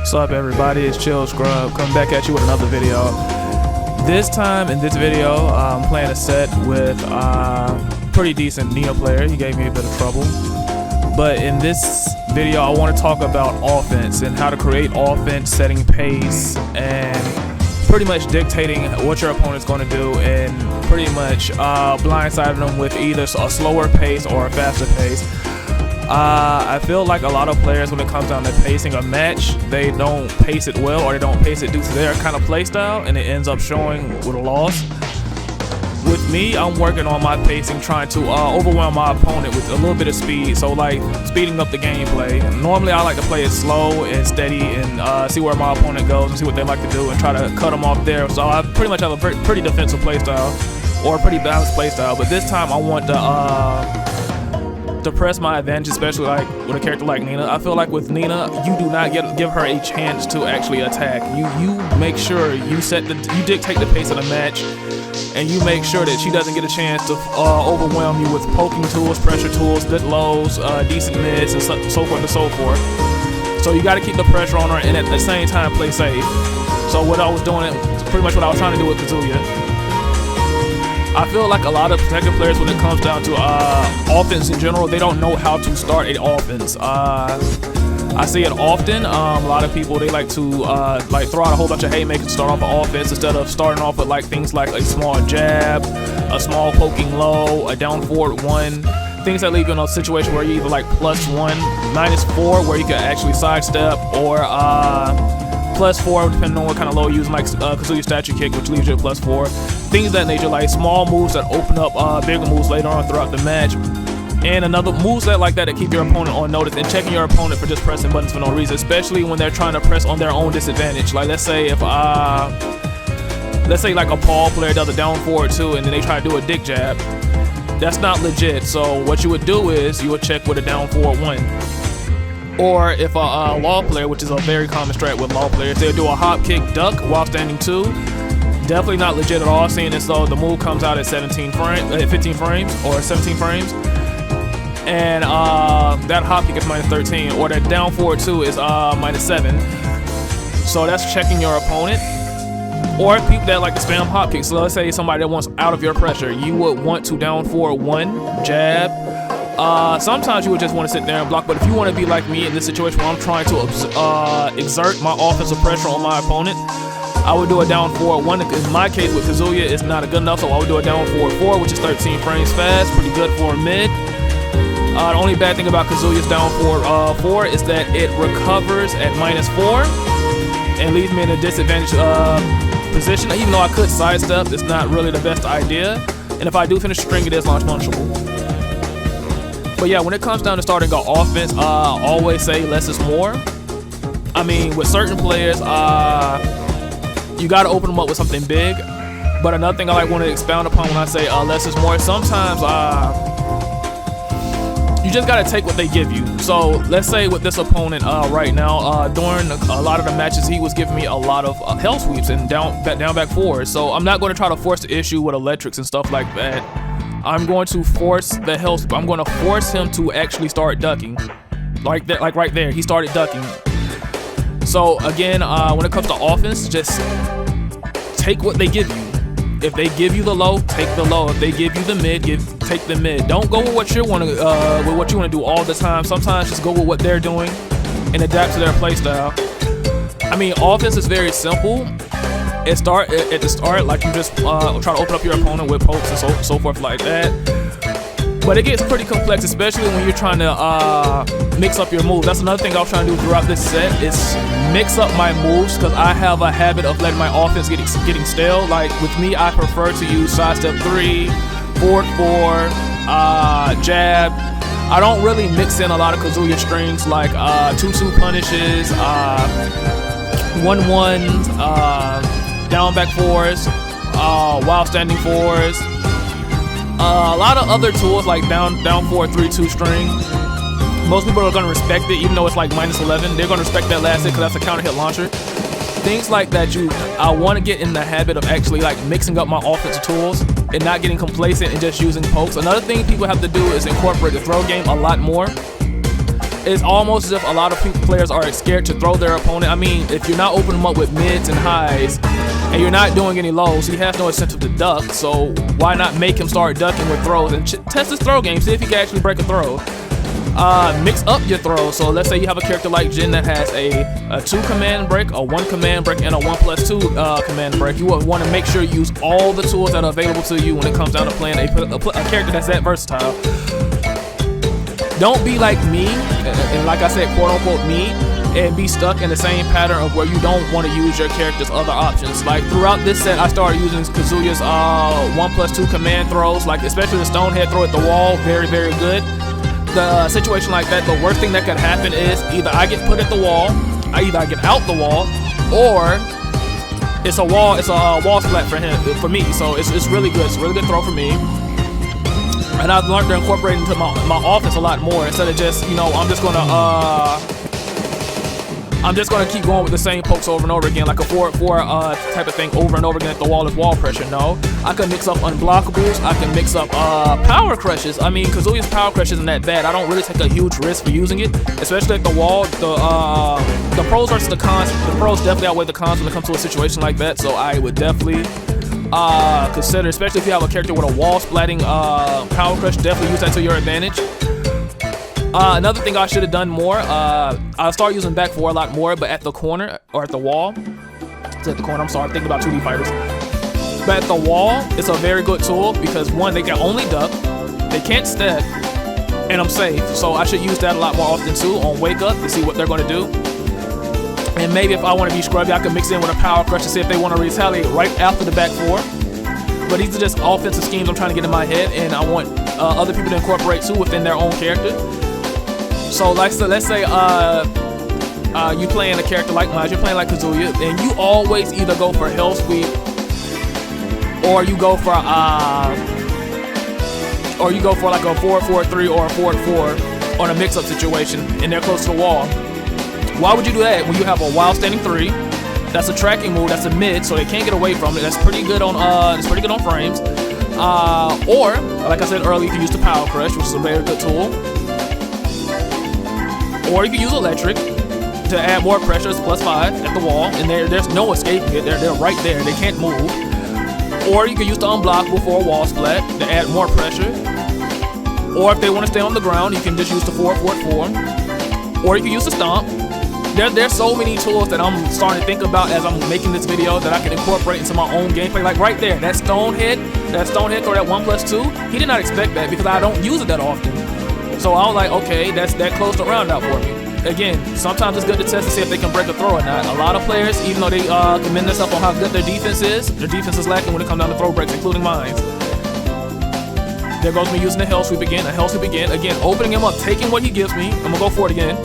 What's up, everybody? It's Chill Scrub coming back at you with another video. This time in this video, I'm playing a set with a pretty decent Nina player. He gave me a bit of trouble. But in this video, I want to talk about offense and how to create offense, setting pace, and pretty much dictating what your opponent's going to do, and pretty much blindsiding them with either a slower pace or a faster pace. I feel like a lot of players, when it comes down to pacing a match, they don't pace it well, or they don't pace it due to their kind of play style, and it ends up showing with a loss. With me, I'm working on my pacing, trying to overwhelm my opponent with a little bit of speed, so like speeding up the gameplay. Normally I like to play it slow and steady and see where my opponent goes and see what they like to do and try to cut them off there. So I pretty much have a pretty defensive play style, or a pretty balanced play style, but this time I want to press my advantage, especially like with a character like Nina. I feel like with Nina, you do not give her a chance to actually attack. You make sure you dictate the pace of the match, and you make sure that she doesn't get a chance to overwhelm you with poking tools, pressure tools, good lows, decent mids, and so forth and so forth. So you got to keep the pressure on her and at the same time play safe. So what I was doing, pretty much what I was trying to do with Kazuya. I feel like a lot of Tekken players, when it comes down to offense in general, they don't know how to start an offense. I see it often. A lot of people, they like to like throw out a whole bunch of haymakers to start off an offense instead of starting off with like things like a small jab, a small poking low, a down forward one. Things that leave you in a situation where you either like +1, -4, where you can actually sidestep, or +4 depending on what kind of low you're using, like Kazuya's statue kick, which leaves you at +4. Things of that nature, like small moves that open up bigger moves later on throughout the match. And another moveset like that keep your opponent on notice, and checking your opponent for just pressing buttons for no reason, especially when they're trying to press on their own disadvantage. Like let's say if like a Paul player does a down forward too, and then they try to do a dick jab. That's not legit. So what you would do is you would check with a down forward 1. Or if a law player, which is a very common strat with law players, they'll do a hop kick duck while standing 2. Definitely not legit at all, seeing as though the move comes out at 15 frames or 17 frames. And that hop kick is -13, or that down forward 2 is -7. So that's checking your opponent. Or people that like to spam hop kicks. So let's say somebody that wants out of your pressure, you would want to down forward 1, jab. Sometimes you would just want to sit there and block, but if you want to be like me in this situation where I'm trying to exert my offensive pressure on my opponent, I would do a down forward 1. In my case with Kazuya, it's not good enough, so I would do a down forward 4, which is 13 frames fast, pretty good for a mid. The only bad thing about Kazuya's down forward 4 is that it recovers at -4 and leaves me in a disadvantaged position. Even though I could sidestep, it's not really the best idea. And if I do finish the string, it is launch punishable. But yeah, when it comes down to starting an offense, I always say less is more. I mean, with certain players, you got to open them up with something big. But another thing I want to expound upon when I say less is more, sometimes you just got to take what they give you. So let's say with this opponent right now, during a lot of the matches, he was giving me a lot of hell sweeps and down back forwards. So I'm not going to try to force the issue with electrics and stuff like that. I'm going to force the hell sweep. I'm going to force him to actually start ducking. Like that, like right there, he started ducking. So again, when it comes to offense, just take what they give you. If they give you the low, take the low. If they give you the mid, take the mid. Don't go with what you want to do all the time. Sometimes just go with what they're doing and adapt to their play style. I mean, offense is very simple. At the start, like you just try to open up your opponent with pokes and so forth like that. But it gets pretty complex, especially when you're trying to mix up your moves. That's another thing I was trying to do throughout this set, is mix up my moves, because I have a habit of letting my offense getting stale. Like with me, I prefer to use sidestep 3, forward 4, jab. I don't really mix in a lot of Kazuya strings like 2-2 punishes, 1-1s, down back 4s, while standing 4s. A lot of other tools like down forward 3-2 string. Most people are going to respect it, even though it's like -11. They're going to respect that last hit because that's a counter hit launcher. Things like that, I want to get in the habit of actually like mixing up my offensive tools and not getting complacent and just using pokes. Another thing people have to do is incorporate the throw game a lot more. it's almost as if a lot of players are scared to throw their opponent. I mean, if you're not opening them up with mids and highs, and you're not doing any lows, he has no incentive to duck, so why not make him start ducking with throws and test his throw game, see if he can actually break a throw. Mix up your throws. So let's say you have a character like Jin that has a 2 command break, a 1 command break, and a 1+2 command break. You would want to make sure you use all the tools that are available to you when it comes down to playing a character that's that versatile. Don't be like me, and like I said, quote unquote me, and be stuck in the same pattern of where you don't want to use your character's other options. Like throughout this set, I started using Kazuya's 1+2 command throws, like especially the Stonehead throw at the wall, very, very good. The situation like that, the worst thing that could happen is either I get put at the wall, either I get out the wall, or it's a wall splat for me. So it's really good. It's a really good throw for me. And I've learned to incorporate into my offense a lot more instead of just, you know, I'm just gonna keep going with the same pokes over and over again, like a 4-4 type of thing over and over again if the wall is wall pressure. No, I can mix up unblockables. I can mix up power crushes. I mean, Kazuya's power crush isn't that bad. I don't really take a huge risk for using it, especially at the wall. The pros versus the cons. The pros definitely outweigh the cons when it comes to a situation like that. So I would definitely consider, especially if you have a character with a wall splatting power crush, definitely use that to your advantage. Another thing I should have done more, I started using back 4 a lot more, but at the corner, or at the wall, it's at the corner, I'm sorry, I'm thinking about 2D fighters. But at the wall, it's a very good tool because one, they can only duck, they can't step, and I'm safe. So I should use that a lot more often too on Wake Up to see what they're gonna do. And maybe if I wanna be scrubby, I can mix in with a power crush to see if they wanna retaliate right after the back 4. But these are just offensive schemes I'm trying to get in my head, and I want other people to incorporate too within their own character. So let's say you playing a character like mine, you're playing like Kazuya, and you always either go for Hell Sweep or you go for like a 4-4-3 or a 4-4 on a mix-up situation, and they're close to the wall. Why would you do that when you have a wild standing 3? That's a tracking move. That's a mid, so they can't get away from it. That's pretty good on frames. Or like I said earlier, you can use the Power Crush, which is a very good tool. Or you can use Electric to add more pressure, it's +5 at the wall, and there's no escaping it. They're right there. They can't move. Or you can use the Unblockable for a wall splat to add more pressure. Or if they want to stay on the ground, you can just use the 4-4-4. Or you can use the Stomp. There's so many tools that I'm starting to think about as I'm making this video that I can incorporate into my own gameplay. Like right there, that Stonehead throw, that 1+2, he did not expect that because I don't use it that often. So I was like, okay, that closed the round out for me. Again, sometimes it's good to test to see if they can break a throw or not. A lot of players, even though they commend themselves on how good their defense is lacking when it comes down to throw breaks, including mine. There goes me using the Hell Sweep again, again, opening him up, taking what he gives me. I'm gonna go for it again.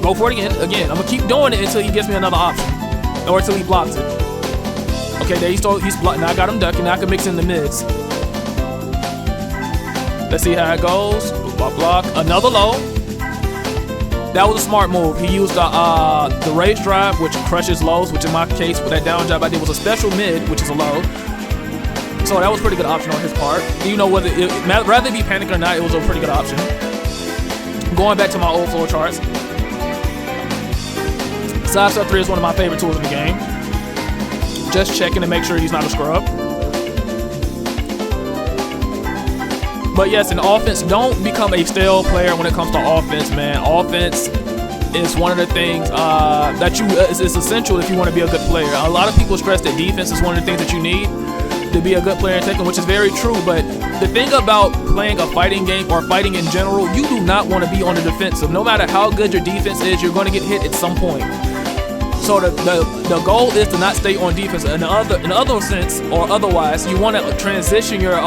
Go for it again. I'm gonna keep doing it until he gives me another option, or until he blocks it. Okay, there he's blocking. Now I got him ducking. Now I can mix in the mids. Let's see how it goes. Block. Another low. That was a smart move. He used the raise drive, which crushes lows, which in my case, with that down jab I did was a special mid, which is a low. So that was a pretty good option on his part. You know, rather it be panic or not, it was a pretty good option. Going back to my old floor charts. Side step 3 is one of my favorite tools in the game. Just checking to make sure he's not a scrub. But yes, in offense, don't become a stale player when it comes to offense, man. Offense is one of the things that is essential if you want to be a good player. A lot of people stress that defense is one of the things that you need to be a good player in Tekken, which is very true. But the thing about playing a fighting game or fighting in general, you do not want to be on the defensive. No matter how good your defense is, you're going to get hit at some point. So the goal is to not stay on defense. In other sense or otherwise, you want to transition your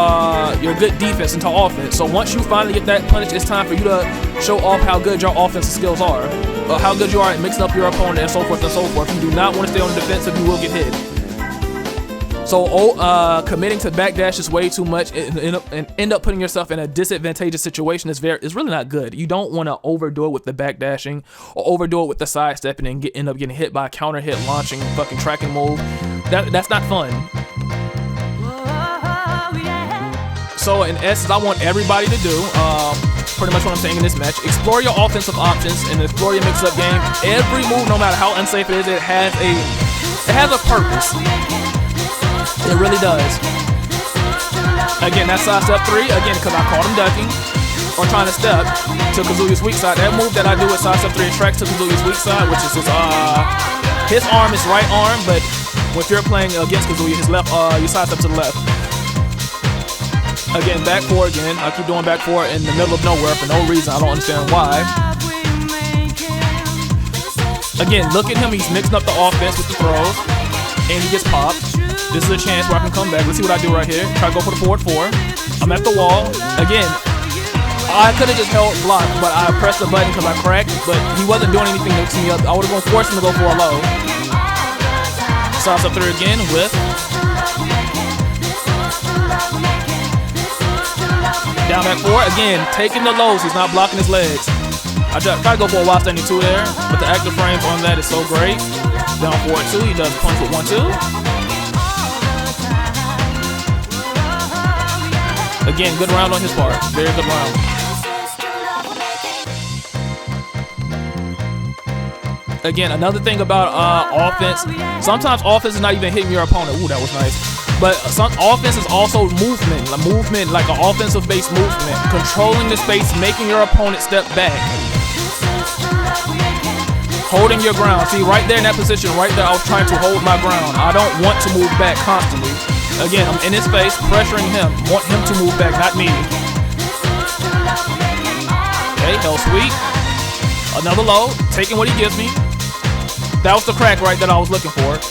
good defense into offense. So once you finally get that punish, it's time for you to show off how good your offensive skills are, or how good you are at mixing up your opponent, and so forth and so forth. If you do not want to stay on the defensive, you will get hit. So committing to backdash is way too much and end up putting yourself in a disadvantageous situation is really not good. You don't want to overdo it with the backdashing or overdo it with the sidestepping and end up getting hit by a counter hit launching fucking tracking move. That's not fun. So in essence, I want everybody to do pretty much what I'm saying in this match. Explore your offensive options and explore your mix-up game. Every move, no matter how unsafe it is, it has a purpose. It really does. Again, that side step 3, again, because I caught him ducking or trying to step to Kazuya's weak side. That move that I do with side step 3 attracts to Kazuya's weak side, which is his arm is right arm, but if you're playing against Kazuya, his left, you side step to the left. Again, back 4 again. I keep doing back 4 in the middle of nowhere for no reason. I don't understand why. Again, look at him. He's mixing up the offense with the throws, and he gets popped. This is a chance where I can come back. Let's see what I do right here. Try to go for the forward 4. I'm at the wall. Again, I could have just held block, but I pressed the button because I cracked, but he wasn't doing anything to me up. I would have gonna force him to go for a low. Side step 3 again with down back 4, again, taking the lows, he's not blocking his legs. I try to go for a wild standing 2 there, but the active frames on that is so great. Down 4-2, he does punch with 1-2. Again, good round on his part, very good round. Again, another thing about offense, sometimes offense is not even hitting your opponent. Ooh, that was nice. But some offense is also movement, like an offensive-based movement. Controlling the space, making your opponent step back. Holding your ground. See, right there in that position, right there, I was trying to hold my ground. I don't want to move back constantly. Again, I'm in his face, pressuring him. Want him to move back, not me. Okay, hell sweep. Another low, taking what he gives me. That was the crack right that I was looking for.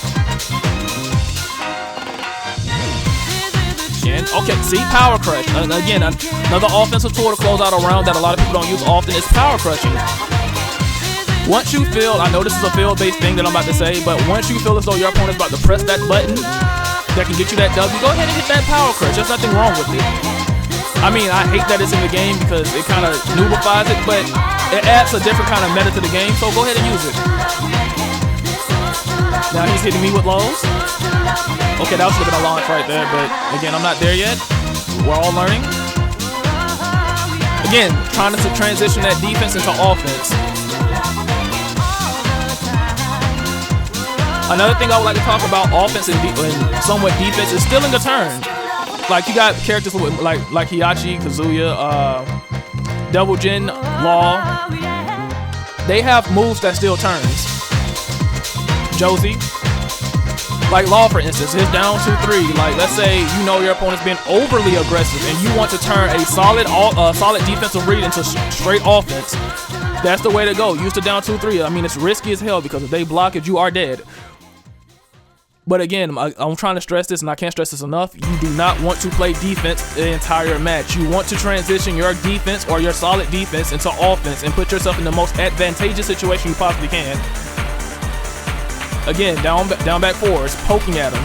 Okay, see, power crush. Again, another offensive tool to close out a round that a lot of people don't use often is power crushing. Once you feel, I know this is a field-based thing that I'm about to say, but once you feel as though your opponent's about to press that button that can get you that W, go ahead and hit that power crush. There's nothing wrong with it. I mean, I hate that it's in the game because it kind of noobifies it, but it adds a different kind of meta to the game, so go ahead and use it. Now he's hitting me with lows. Okay, that should have been a launch right there, but again, I'm not there yet. We're all learning. Again, trying to transition that defense into offense. Another thing I would like to talk about offense and somewhat defense is stealing a turn. Like you got characters like Hiachi, Kazuya, Devil Jin, Law. They have moves that steal turns. Josie. Like Law, for instance, his down 2-3. Like, let's say you know your opponent's been overly aggressive and you want to turn a solid defensive read into straight offense. That's the way to go. Use the down 2-3. I mean, it's risky as hell because if they block it, you are dead. But again, I'm trying to stress this, and I can't stress this enough. You do not want to play defense the entire match. You want to transition your defense or your solid defense into offense and put yourself in the most advantageous situation you possibly can. Again, down back 4 is poking at him.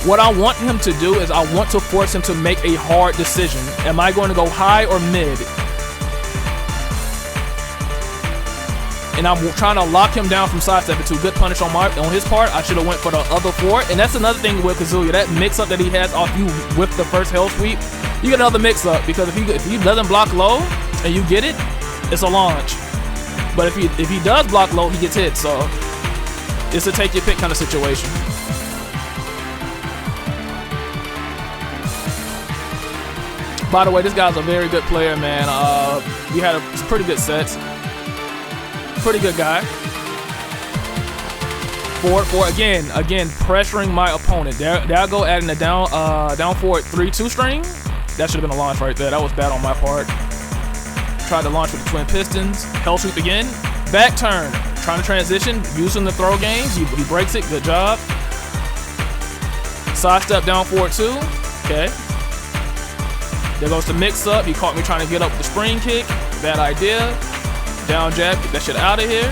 What I want him to do is I want to force him to make a hard decision. Am I going to go high or mid? And I'm trying to lock him down from sidestepping to good punish on his part. I should have went for the other 4. And that's another thing with Kazuya, that mix-up that he has off you with the first hell sweep. You get another mix-up because if he doesn't block low and you get it, it's a launch. But if he does block low, he gets hit. So it's a take your pick kind of situation. By the way, this guy's a very good player, man. We had a pretty good sets. Pretty good guy. Forward 4 again, pressuring my opponent. There I go, adding a down forward 3-2 string. That should have been a launch right there. That was bad on my part. Tried to launch with the twin pistons. Hell sweep again. Back turn. Trying to transition, using the throw game. He breaks it. Good job. Side step down forward 2. Okay. There goes the mix up. He caught me trying to get up with the spring kick. Bad idea. Down jab. Get that shit out of here.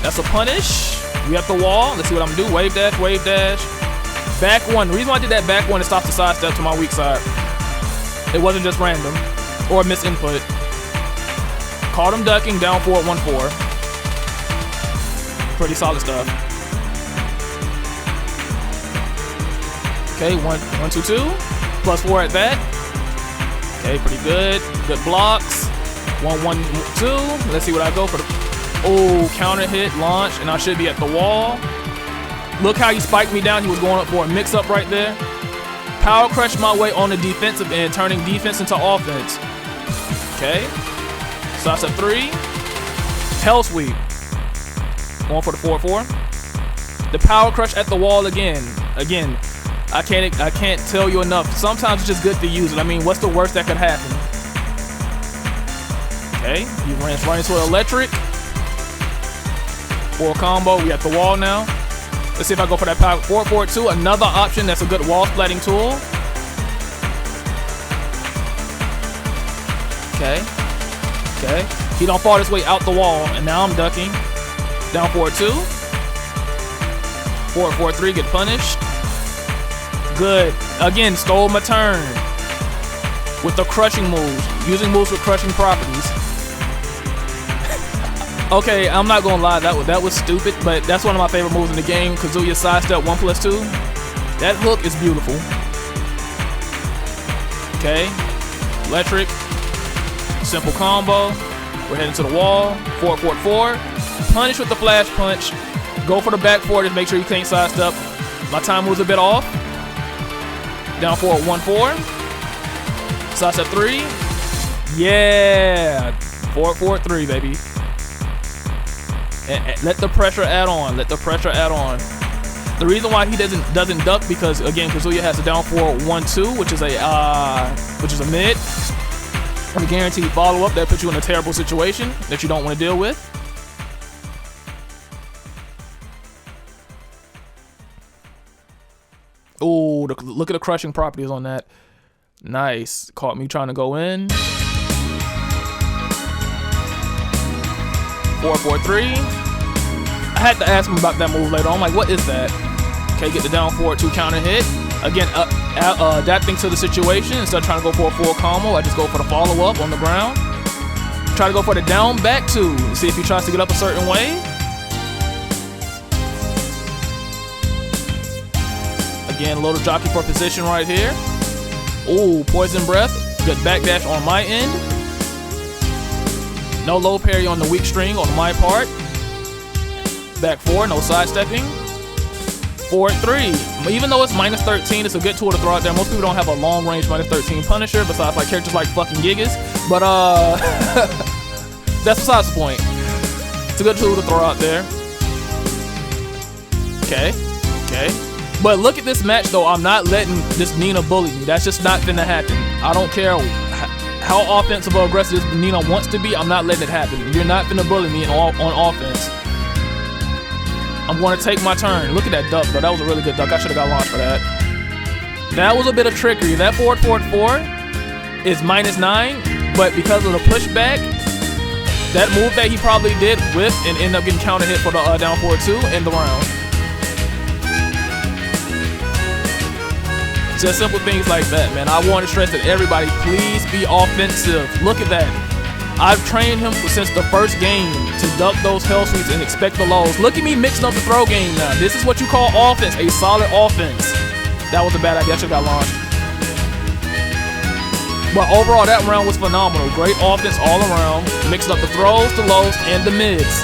That's a punish. We have the wall. Let's see what I'm gonna do. Wave dash, wave dash. Back 1. The reason why I did that back 1 is stop the side step to my weak side. It wasn't just random or misinput. Caught him ducking. Down forward 1-4. Pretty solid stuff. Okay, 1-2-2. +4 at that. Okay, pretty good. Good blocks. 1, 1, 2. Let's see what I go for. Oh, counter hit, launch, and I should be at the wall. Look how he spiked me down. He was going up for a mix-up right there. Power crush my way on the defensive end, turning defense into offense. Okay. Stops at 3. Hell sweep. Going for the 4-4. The power crush at the wall again. Again, I can't tell you enough. Sometimes it's just good to use it. I mean, what's the worst that could happen? Okay, he runs right into an electric. 4 combo. We at the wall now. Let's see if I go for that power. 4-4-2. Another option that's a good wall splatting tool. Okay. Okay. He don't fall his way out the wall, and now I'm ducking. Down 4-2. 4-4-3. Get punished. Good. Again, stole my turn with the crushing moves. Using moves with crushing properties. Okay, I'm not gonna lie, that was stupid, but that's one of my favorite moves in the game. Kazuya sidestep 1+2. That hook is beautiful. Okay, electric, simple combo. We're heading to the wall. 4-4-4. Punish with the flash punch. Go for the back four, just make sure you can't sidestep. My time moves a bit off. Down 4-1-4. Sidestep 3. Yeah, 4-4-3, baby. And let the pressure add on. Let the pressure add on. The reason why he doesn't duck, because again, Kazuya has a down 4-1-2, which is a mid. And a guaranteed follow up that puts you in a terrible situation that you don't want to deal with. Oh, look at the crushing properties on that. Nice. Caught me trying to go in. 4-4-3. I had to ask him about that move later on. I'm like, what is that? Okay, get the down 4-2 counter hit. Again, adapting to the situation. Instead of trying to go for a full combo, I just go for the follow-up on the ground. Try to go for the down back 2. See if he tries to get up a certain way. Again, a little jockey for position right here. Ooh, poison breath. Good backdash on my end. No low parry on the weak string on my part. Back 4, no sidestepping. 4-3. Even though it's -13, it's a good tool to throw out there. Most people don't have a long range -13 Punisher, besides like characters like fucking Gigas. But that's besides the point. It's a good tool to throw out there. Okay, okay. But look at this match though. I'm not letting this Nina bully me. That's just not finna happen. I don't care how offensive or aggressive Nina wants to be. I'm not letting it happen. You're not finna bully me on offense. I'm going to take my turn. Look at that duck, though. That was a really good duck. I should have got launched for that. That was a bit of trickery. That 4-4-4 is -9, but because of the pushback, that move that he probably did whiff and end up getting counter hit for the down 4-2 in the round. Just simple things like that, man. I want to stress that everybody, please be offensive. Look at that. I've trained him since the first game to duck those hell sweeps and expect the lows. Look at me mixing up the throw game now. This is what you call offense, a solid offense. That was a bad idea. I should have got launched. But overall, that round was phenomenal. Great offense all around. Mixing up the throws, the lows, and the mids.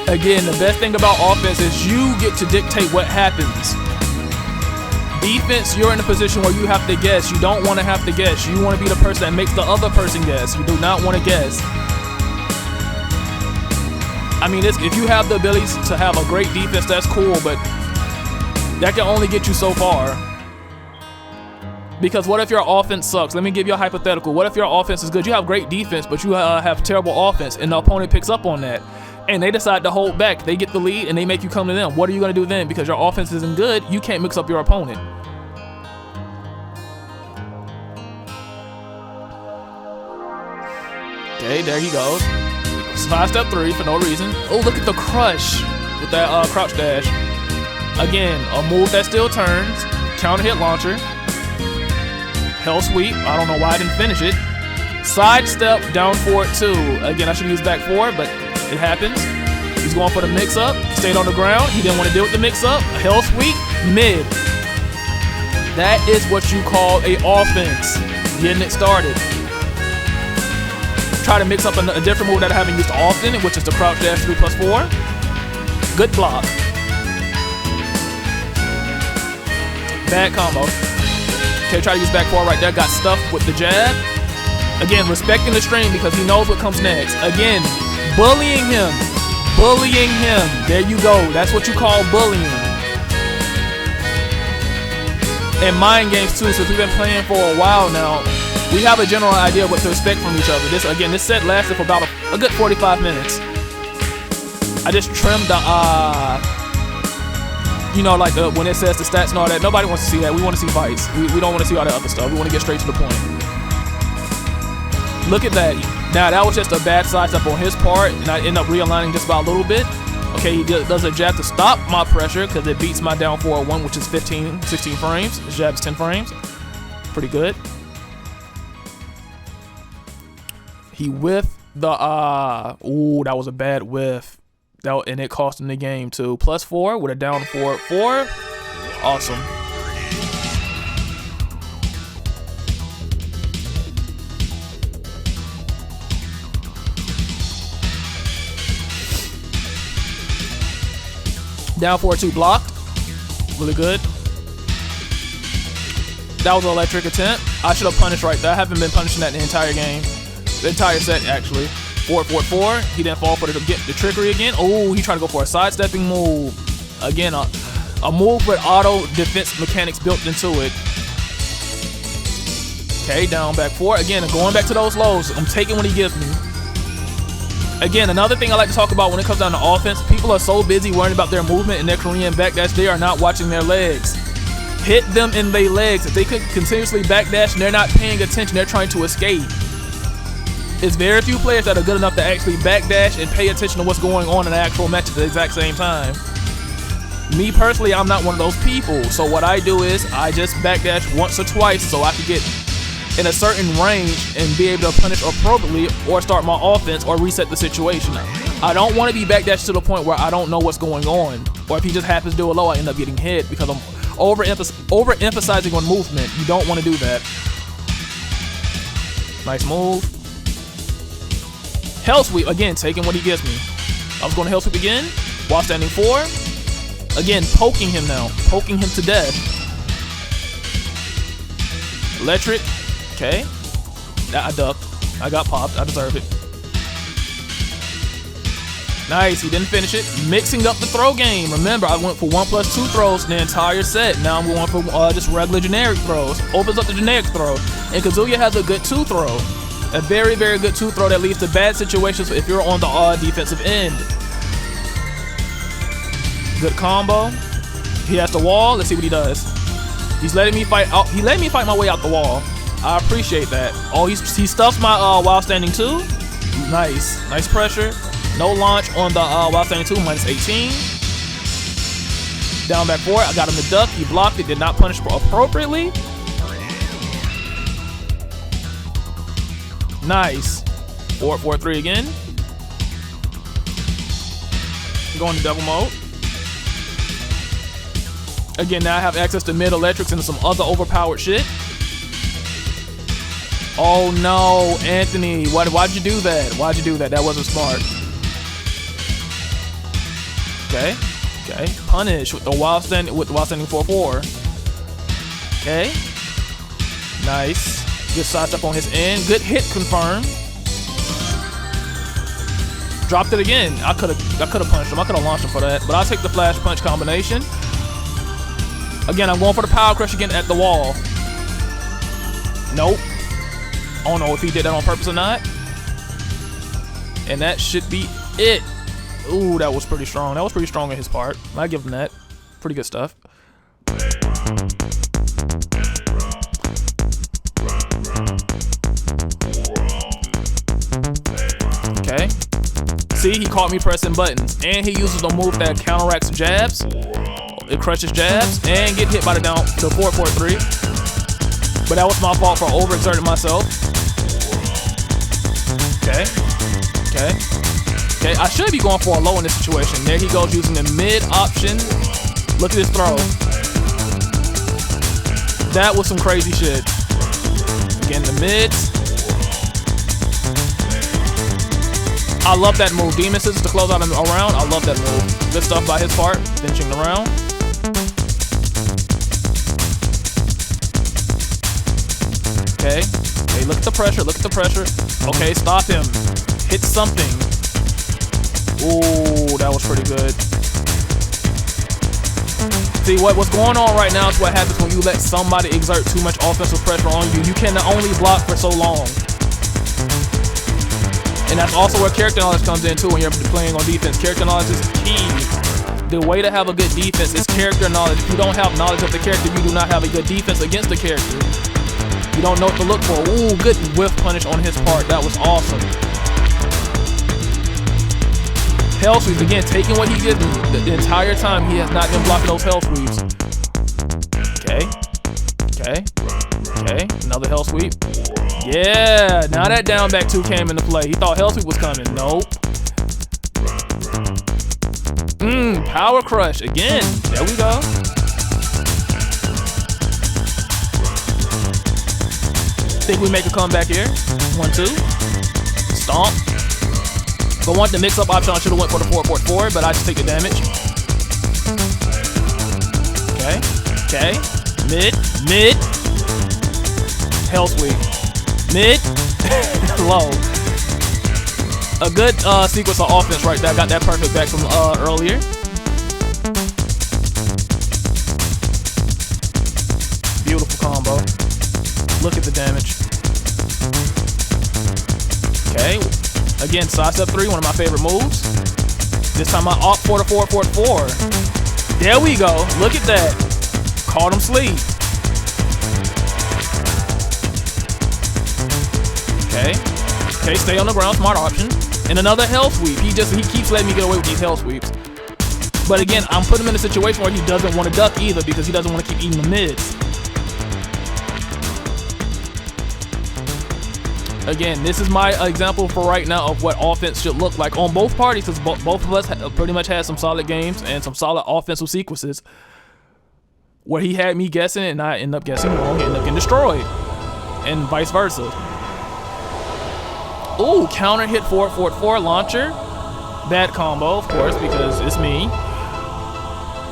Again, the best thing about offense is you get to dictate what happens. Defense, you're in a position where you have to guess. You don't want to have to guess. You want to be the person that makes the other person guess. You do not want to guess. I mean, if you have the abilities to have a great defense, that's cool, but that can only get you so far. Because what if your offense sucks? Let me give you a hypothetical. What if your offense is good? You have great defense, but you have terrible offense, and the opponent picks up on that. And they decide to hold back. They get the lead, and they make you come to them. What are you going to do then? Because your offense isn't good, you can't mix up your opponent. Okay, there he goes. Sidestep 3 for no reason. Oh, look at the crush with that crouch dash. Again, a move that still turns. Counter hit launcher. Hell sweep. I don't know why I didn't finish it. Sidestep down 4-2. Again, I should use back 4, but it happens. He's going for the mix-up. Stayed on the ground. He didn't want to deal with the mix-up. Hell sweep. Mid. That is what you call a offense. Getting it started. Try to mix up a different move that I haven't used often, which is the crouch dash 3+4. Good block. Bad combo. Okay, try to use back 4 right there. Got stuffed with the jab. Again, respecting the stream because he knows what comes next. Again, bullying him. Bullying him. There you go. That's what you call bullying. And mind games too, since we've been playing for a while now, we have a general idea of what to expect from each other. This set lasted for about a good 45 minutes. I just trimmed the, you know, like when it says the stats and all that. Nobody wants to see that. We want to see fights. We don't want to see all that other stuff. We want to get straight to the point. Look at that. Now, that was just a bad sidestep on his part, and I end up realigning just about a little bit. Okay, he does a jab to stop my pressure because it beats my down 4-1, which is 16 frames. His jab is 10 frames. Pretty good. He whiffed the, ooh, that was a bad whiff. And it cost him the game too. +4 with a down 4-4. Awesome. Down 4-2 blocked. Really good. That was an electric attempt. I should have punished right there. I haven't been punishing that the entire game. The entire set, actually. 4-4-4. He didn't fall for the trickery again. Oh, he tried to go for a sidestepping move. Again, a move with auto defense mechanics built into it. Okay, down, back 4. Again, going back to those lows. I'm taking what he gives me. Again, another thing I like to talk about when it comes down to offense, people are so busy worrying about their movement and their Korean backdash, they are not watching their legs. Hit them in their legs. If they could continuously backdash and they're not paying attention, they're trying to escape. It's very few players that are good enough to actually backdash and pay attention to what's going on in the actual match at the exact same time. Me personally, I'm not one of those people. So what I do is I just backdash once or twice so I can get in a certain range and be able to punish appropriately or start my offense or reset the situation. I don't want to be backdashed to the point where I don't know what's going on. Or if he just happens to do a low, I end up getting hit because I'm overemphasizing on movement. You don't want to do that. Nice move. Hell sweep, again, taking what he gives me. I was going to hell sweep again, while standing 4. Again, poking him now. Poking him to death. Electric. Okay. I ducked. I got popped. I deserve it. Nice, he didn't finish it. Mixing up the throw game. Remember, I went for 1+2 throws the entire set. Now I'm going for just regular generic throws. Opens up the generic throw. And Kazuya has a good 2 throw. A very, very good 2 throw that leads to bad situations if you're on the defensive end. Good combo. He has the wall. Let's see what he does. He's letting me fight out. He let me fight my way out the wall. I appreciate that. Oh, he stuffs my while standing 2. Nice. Nice pressure. No launch on the while standing 2, -18. Down back 4. I got him to duck. He blocked it. Did not punish appropriately. Nice. 4-4-3 again. Going to double mode. Again, now I have access to mid electrics and some other overpowered shit. Oh no, Anthony, why'd you do that? Why'd you do that? That wasn't smart. Okay, okay. Punish with the while standing 4-4. Okay. Nice. Good sidestep on his end. Good hit confirmed. Dropped it again. I could have punched him. I could have launched him for that. But I'll take the flash punch combination. Again, I'm going for the power crush again at the wall. Nope. I don't know if he did that on purpose or not. And that should be it. Ooh, that was pretty strong. That was pretty strong on his part. I give him that. Pretty good stuff. Okay. See, he caught me pressing buttons. And he uses a move that counteracts jabs. It crushes jabs and get hit by the 4-4-3. But that was my fault for overexerting myself. Okay. Okay. Okay. I should be going for a low in this situation. There he goes using the mid option. Look at his throw. That was some crazy shit. Again, the mids. I love that move. Demon Scissors to close out a round. I love that move. Good stuff by his part. Finishing the round. Okay. Okay, look at the pressure. Look at the pressure. Okay, stop him. Hit something. Ooh, that was pretty good. See, what's going on right now is what happens when you let somebody exert too much offensive pressure on you. You can only block for so long. And that's also where character knowledge comes in too when you're playing on defense. Character knowledge is key. The way to have a good defense is character knowledge. If you don't have knowledge of the character, you do not have a good defense against the character. You don't know what to look for. Ooh, good whiff punish on his part. That was awesome. Hell sweeps, again, taking what he did the entire time. He has not been blocking those hell sweeps. Okay. Okay. Okay. Another hell sweep. Yeah. Now that down back 2 came into play. He thought hell sweep was coming. Nope. Power crush. Again. There we go. Think we make a comeback here. 1-2. Stomp. If I want the mix-up option, I should have went for the 4-4-4, but I just take the damage. Okay. Okay. Mid. Mid. Hell sweep. Mid. Low. A good sequence of offense right there. I got that perfect back from earlier. Beautiful combo. Look at the damage. Okay. Again, sidestep 3, one of my favorite moves. This time I opt for the 4-4-4. There we go. Look at that. Caught him sleep. Okay. Okay, stay on the ground. Smart option. And another hell sweep. He keeps letting me get away with these hell sweeps. But again, I'm putting him in a situation where he doesn't want to duck either because he doesn't want to keep eating the mids. Again, this is my example for right now of what offense should look like on both parties, because both of us pretty much had some solid games and some solid offensive sequences where he had me guessing and I end up guessing wrong. He ended up getting destroyed, and vice versa. Ooh, counter hit 4-4-4 launcher. Bad combo, of course, because it's me.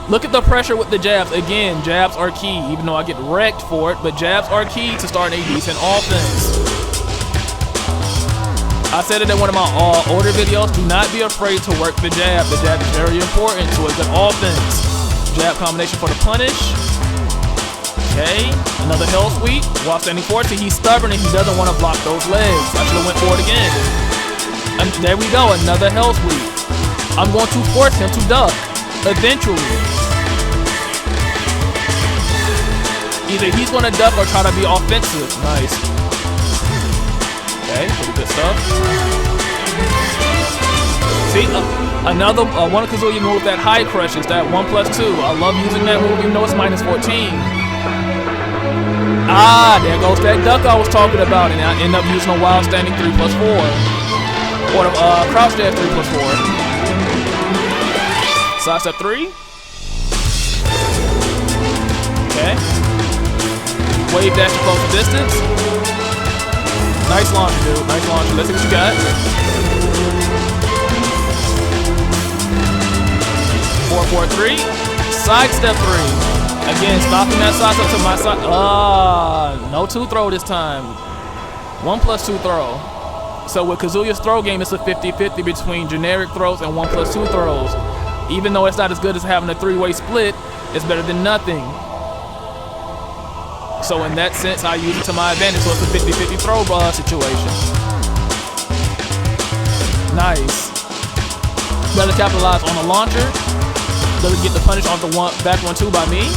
Look at the pressure with the jabs. Again, jabs are key, even though I get wrecked for it, but jabs are key to starting a decent offense. I said it in one of my older videos, do not be afraid to work the jab. The jab is very important to a good offense. Jab combination for the punish. Okay, another hell sweep. While standing forward, see, he's stubborn and he doesn't want to block those legs. I should have went for it again. And there we go, another hell sweep. I'm going to force him to duck, eventually. Either he's going to duck or try to be offensive. Nice. Okay, pretty good stuff. See, another one of Kazuya move that high crushes, that 1+2. I love using that move even though it's -14. Ah, there goes that duck I was talking about, and I end up using a wild standing 3+4. Or the crouch dash 3+4. Sidestep 3. Okay. Wave dash to close the distance. Nice launcher, dude. Nice launcher. Let's see what you got. 4-4-3. Sidestep 3. Again, stopping that sidestep to my side. No 2 throw this time. 1+2 throw. So with Kazuya's throw game, it's a 50-50 between generic throws and 1+2 throws. Even though it's not as good as having a 3-way split, it's better than nothing. So in that sense, I use it to my advantage. So it's a 50-50 throw situation. Nice. Better capitalize on the launcher. Doesn't get the punish off the back 1-2 by me.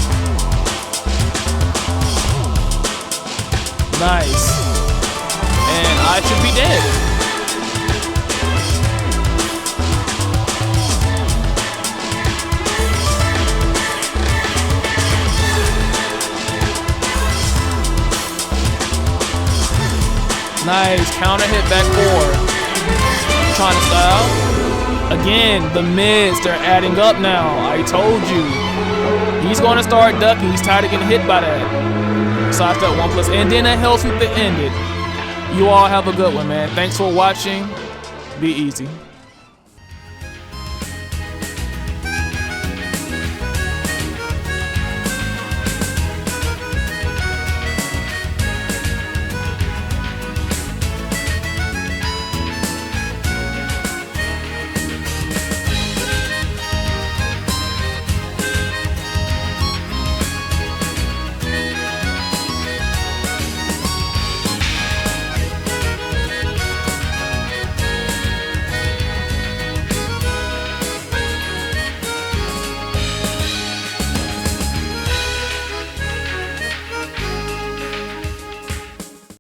Nice. And I should be dead. Nice, counter hit back 4. Trying to style. Again, the mids, they're adding up now. I told you. He's going to start ducking. He's tired of getting hit by that. sidestep 1+, and then a hell sweep to end it. You all have a good one, man. Thanks for watching. Be easy.